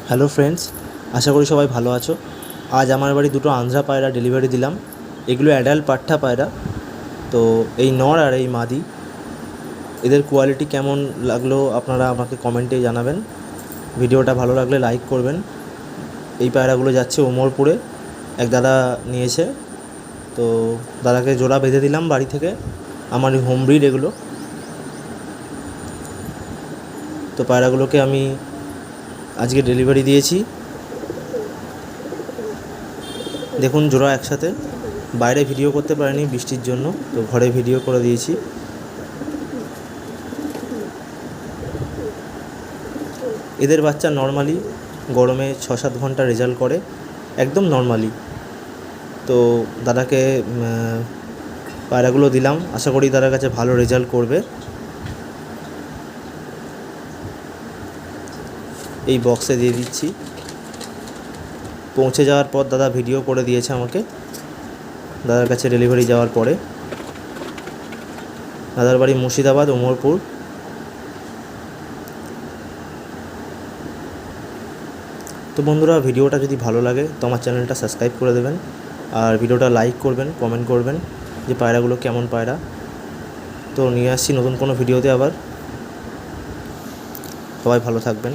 Hello friends, আশা করি সবাই ভালো আছো। আজ আমার বাড়ি দুটো আন্ধ্রা পায়রা ডেলিভারি দিলাম। এগুলো অ্যাডাল্ট পাঠা পায়রা। তো এই নর আর এই মাদি, এদের কোয়ালিটি কেমন লাগলো আপনারা আমাকে কমেন্টে জানাবেন। ভিডিওটা ভালো লাগলে লাইক করবেন। এই পায়রাগুলো যাচ্ছে ওমরপুরে, এক দাদা নিয়েছে। তো দাদাকে জোড়া বেঁধে দিলাম বাড়ি থেকে, আমার হোম ব্রিড এগুলো। তো পায়রাগুলোকে আমি আজকে ডেলিভারি দিয়েছি। দেখুন জোড়া একসাথে। বাইরে ভিডিও করতে পারিনি বৃষ্টির জন্য, তো ঘরে ভিডিও করে দিয়েছি। এদের বাচ্চা নর্মালি গরমে 6-7 ঘন্টা রেজাল্ট করে, একদম নর্মালি। তো দাদাকে পায়রাগুলো দিলাম, আশা করি দাদার কাছে ভালো রেজাল্ট করবে। এই বক্সে দিয়ে দিচ্ছি। পৌঁছে যাওয়ার পর দাদা ভিডিও করে দিয়েছে আমাকে, দাদার কাছে ডেলিভারি যাওয়ার পরে। দাদার বাড়ি মুর্শিদাবাদ, ওমরপুর। তো বন্ধুরা, ভিডিওটা যদি ভালো লাগে তো আমার চ্যানেলটা সাবস্ক্রাইব করে দেবেন, আর ভিডিওটা লাইক করবেন, কমেন্ট করবেন যে পায়রাগুলো কেমন পায়রা। তো নিয়ে আসছি নতুন কোনো ভিডিওতে আবার। সবাই ভালো থাকবেন।